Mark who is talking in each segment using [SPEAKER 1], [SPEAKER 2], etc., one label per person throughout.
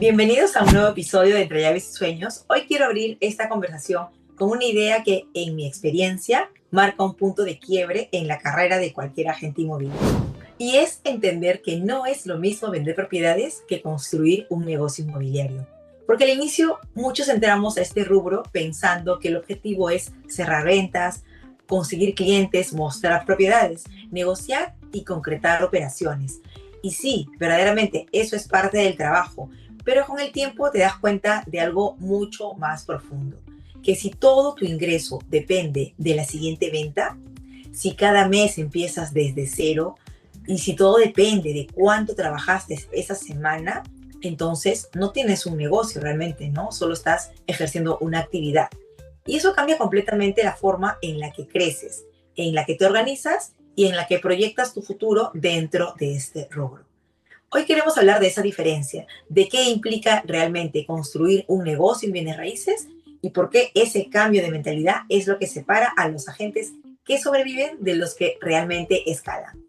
[SPEAKER 1] Bienvenidos a un nuevo episodio de Entre Llaves y Sueños. Hoy quiero abrir esta conversación con una idea que, en mi experiencia, marca un punto de quiebre en la carrera de cualquier agente inmobiliario. Y es entender que no es lo mismo vender propiedades que construir un negocio inmobiliario. Porque al inicio muchos entramos a este rubro pensando que el objetivo es cerrar ventas, conseguir clientes, mostrar propiedades, negociar y concretar operaciones. Y sí, verdaderamente eso es parte del trabajo, pero con el tiempo te das cuenta de algo mucho más profundo, que si todo tu ingreso depende de la siguiente venta, si cada mes empiezas desde cero y si todo depende de cuánto trabajaste esa semana, entonces no tienes un negocio realmente, ¿no? Solo estás ejerciendo una actividad. Y eso cambia completamente la forma en la que creces, en la que te organizas y en la que proyectas tu futuro dentro de este rubro. Hoy queremos hablar de esa diferencia, de qué implica realmente construir un negocio en bienes raíces y por qué ese cambio de mentalidad es lo que separa a los agentes que sobreviven de los que realmente escalan.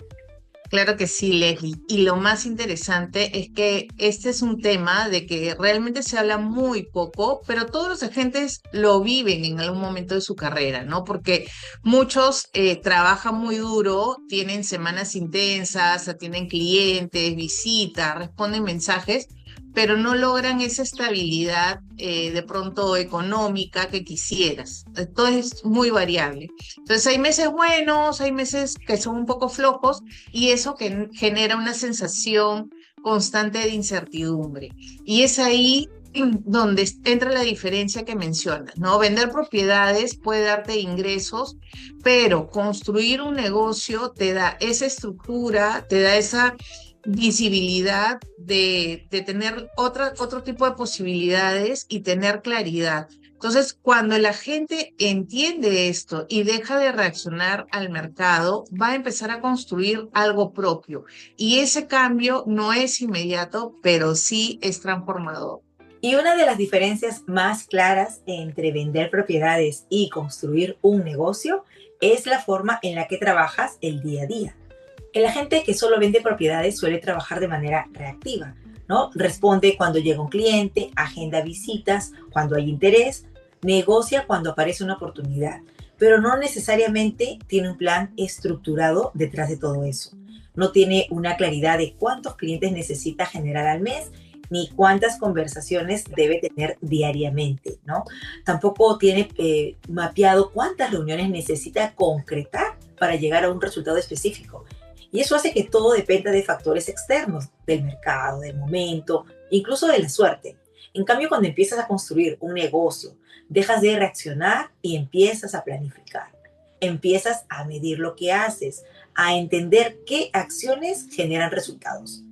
[SPEAKER 2] Claro que sí, Leslie. Y lo más interesante es que este es un tema de que realmente se habla muy poco, pero todos los agentes lo viven en algún momento de su carrera, ¿no? Porque muchos trabajan muy duro, tienen semanas intensas, atienden clientes, visitas, responden mensajes, pero no logran esa estabilidad de pronto económica que quisieras. Todo es muy variable. Entonces hay meses buenos, hay meses que son un poco flojos y eso que genera una sensación constante de incertidumbre. Y es ahí donde entra la diferencia que mencionas, ¿no? Vender propiedades puede darte ingresos, pero construir un negocio te da esa estructura, te da esa visibilidad de tener otro tipo de posibilidades y tener claridad. Entonces, cuando la gente entiende esto y deja de reaccionar al mercado, va a empezar a construir algo propio. Y ese cambio no es inmediato, pero sí es transformador.
[SPEAKER 1] Y una de las diferencias más claras entre vender propiedades y construir un negocio es la forma en la que trabajas el día a día. El agente que solo vende propiedades suele trabajar de manera reactiva, ¿no? Responde cuando llega un cliente, agenda visitas, cuando hay interés, negocia cuando aparece una oportunidad, pero no necesariamente tiene un plan estructurado detrás de todo eso. No tiene una claridad de cuántos clientes necesita generar al mes ni cuántas conversaciones debe tener diariamente, ¿no? Tampoco tiene mapeado cuántas reuniones necesita concretar para llegar a un resultado específico. Y eso hace que todo dependa de factores externos, del mercado, del momento, incluso de la suerte. En cambio, cuando empiezas a construir un negocio, dejas de reaccionar y empiezas a planificar. Empiezas a medir lo que haces, a entender qué acciones generan resultados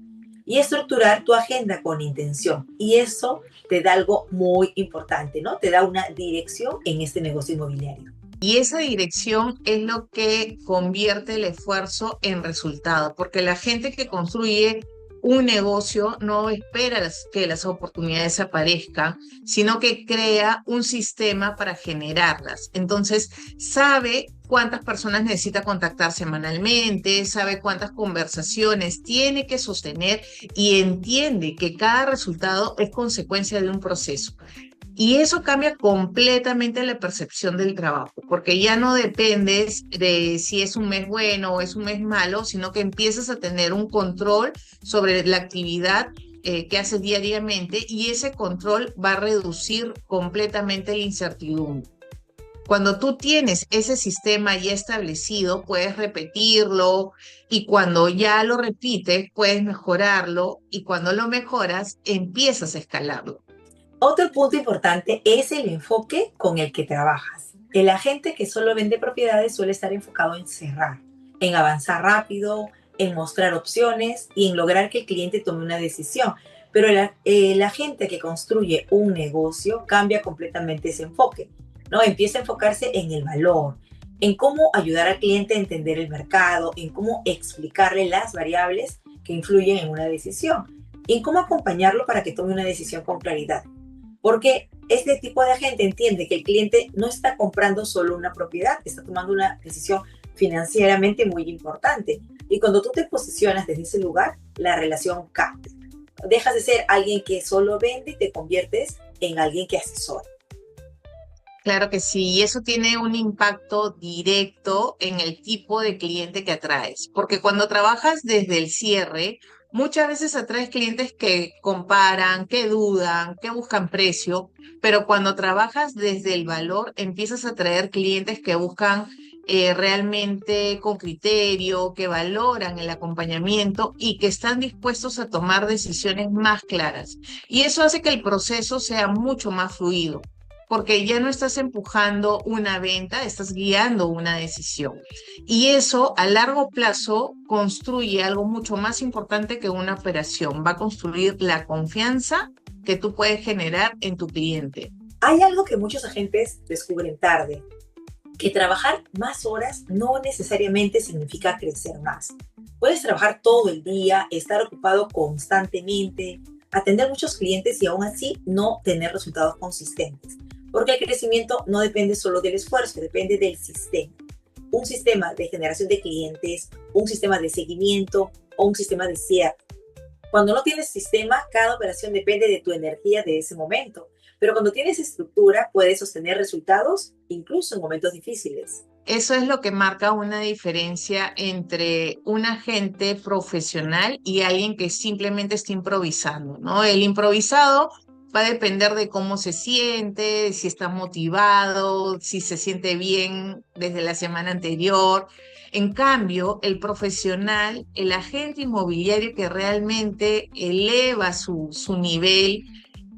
[SPEAKER 1] y estructurar tu agenda con intención. Y eso te da algo muy importante, ¿no? Te da una dirección en este negocio inmobiliario.
[SPEAKER 2] Y esa dirección es lo que convierte el esfuerzo en resultado, porque la gente que construye un negocio no espera que las oportunidades aparezcan, sino que crea un sistema para generarlas. Entonces, sabe cuántas personas necesita contactar semanalmente, sabe cuántas conversaciones tiene que sostener y entiende que cada resultado es consecuencia de un proceso. Y eso cambia completamente la percepción del trabajo, porque ya no dependes de si es un mes bueno o es un mes malo, sino que empiezas a tener un control sobre la actividad que haces diariamente y ese control va a reducir completamente la incertidumbre. Cuando tú tienes ese sistema ya establecido, puedes repetirlo y cuando ya lo repites, puedes mejorarlo y cuando lo mejoras, empiezas a escalarlo.
[SPEAKER 1] Otro punto importante es el enfoque con el que trabajas. El agente que solo vende propiedades suele estar enfocado en cerrar, en avanzar rápido, en mostrar opciones y en lograr que el cliente tome una decisión. Pero el agente que construye un negocio cambia completamente ese enfoque, ¿no? Empieza a enfocarse en el valor, en cómo ayudar al cliente a entender el mercado, en cómo explicarle las variables que influyen en una decisión y en cómo acompañarlo para que tome una decisión con claridad. Porque este tipo de agente entiende que el cliente no está comprando solo una propiedad, está tomando una decisión financieramente muy importante. Y cuando tú te posicionas desde ese lugar, la relación cambia. Dejas de ser alguien que solo vende y te conviertes en alguien que asesora.
[SPEAKER 2] Claro que sí, y eso tiene un impacto directo en el tipo de cliente que atraes, porque cuando trabajas desde el cierre, muchas veces atraes clientes que comparan, que dudan, que buscan precio, pero cuando trabajas desde el valor, empiezas a atraer clientes que buscan realmente con criterio, que valoran el acompañamiento y que están dispuestos a tomar decisiones más claras. Y eso hace que el proceso sea mucho más fluido porque ya no estás empujando una venta, estás guiando una decisión. Y eso a largo plazo construye algo mucho más importante que una operación. Va a construir la confianza que tú puedes generar en tu cliente.
[SPEAKER 1] Hay algo que muchos agentes descubren tarde, que trabajar más horas no necesariamente significa crecer más. Puedes trabajar todo el día, estar ocupado constantemente, atender muchos clientes y aún así no tener resultados consistentes. Porque el crecimiento no depende solo del esfuerzo, depende del sistema. Un sistema de generación de clientes, un sistema de seguimiento o un sistema de cierre. Cuando no tienes sistema, cada operación depende de tu energía de ese momento. Pero cuando tienes estructura, puedes sostener resultados incluso en momentos difíciles.
[SPEAKER 2] Eso es lo que marca una diferencia entre un agente profesional y alguien que simplemente está improvisando, ¿no? El improvisado va a depender de cómo se siente, si está motivado, si se siente bien desde la semana anterior. En cambio, el profesional, el agente inmobiliario que realmente eleva su nivel,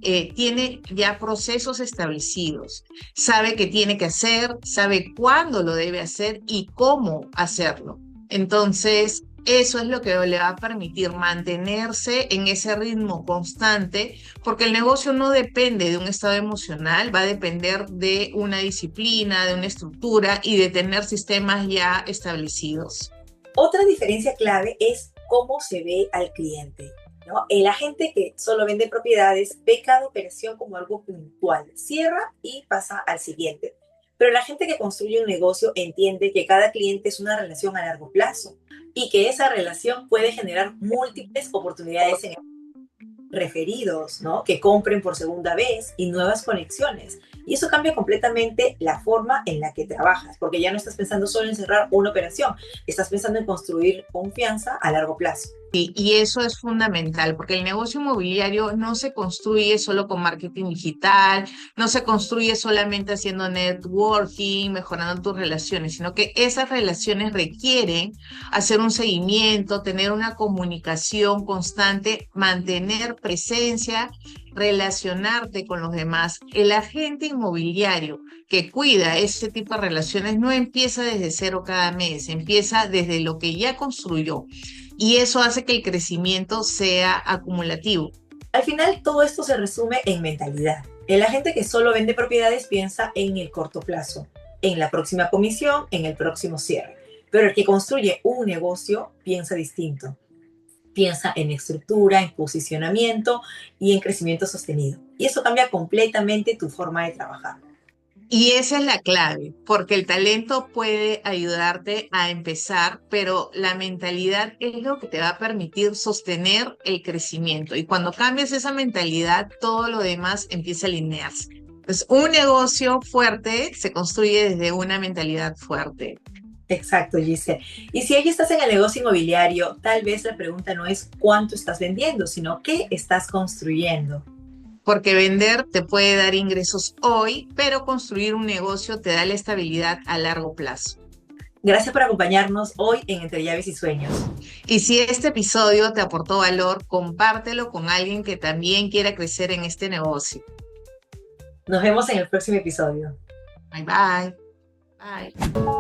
[SPEAKER 2] tiene ya procesos establecidos, sabe qué tiene que hacer, sabe cuándo lo debe hacer y cómo hacerlo. Entonces, eso es lo que le va a permitir mantenerse en ese ritmo constante, porque el negocio no depende de un estado emocional, va a depender de una disciplina, de una estructura y de tener sistemas ya establecidos.
[SPEAKER 1] Otra diferencia clave es cómo se ve al cliente, ¿no? El agente que solo vende propiedades ve cada operación como algo puntual, cierra y pasa al siguiente. Pero la gente que construye un negocio entiende que cada cliente es una relación a largo plazo y que esa relación puede generar múltiples oportunidades en referidos, ¿no? Que compren por segunda vez y nuevas conexiones. Y eso cambia completamente la forma en la que trabajas, porque ya no estás pensando solo en cerrar una operación, estás pensando en construir confianza a largo plazo.
[SPEAKER 2] Y eso es fundamental, porque el negocio inmobiliario no se construye solo con marketing digital, no se construye solamente haciendo networking, mejorando tus relaciones, sino que esas relaciones requieren hacer un seguimiento, tener una comunicación constante, mantener presencia, relacionarte con los demás. El agente inmobiliario que cuida ese tipo de relaciones no empieza desde cero cada mes, empieza desde lo que ya construyó. Y eso hace que el crecimiento sea acumulativo.
[SPEAKER 1] Al final, todo esto se resume en mentalidad. El agente que solo vende propiedades piensa en el corto plazo, en la próxima comisión, en el próximo cierre. Pero el que construye un negocio piensa distinto. Piensa en estructura, en posicionamiento y en crecimiento sostenido. Y eso cambia completamente tu forma de trabajar.
[SPEAKER 2] Y esa es la clave, porque el talento puede ayudarte a empezar, pero la mentalidad es lo que te va a permitir sostener el crecimiento. Y cuando cambias esa mentalidad, todo lo demás empieza a alinearse. Entonces, un negocio fuerte se construye desde una mentalidad fuerte.
[SPEAKER 1] Exacto, Giselle. Y si hoy estás en el negocio inmobiliario, tal vez la pregunta no es cuánto estás vendiendo, sino qué estás construyendo.
[SPEAKER 2] Porque vender te puede dar ingresos hoy, pero construir un negocio te da la estabilidad a largo plazo.
[SPEAKER 1] Gracias por acompañarnos hoy en Entre Llaves y Sueños.
[SPEAKER 2] Y si este episodio te aportó valor, compártelo con alguien que también quiera crecer en este negocio.
[SPEAKER 1] Nos vemos en el próximo episodio.
[SPEAKER 2] Bye bye. Bye.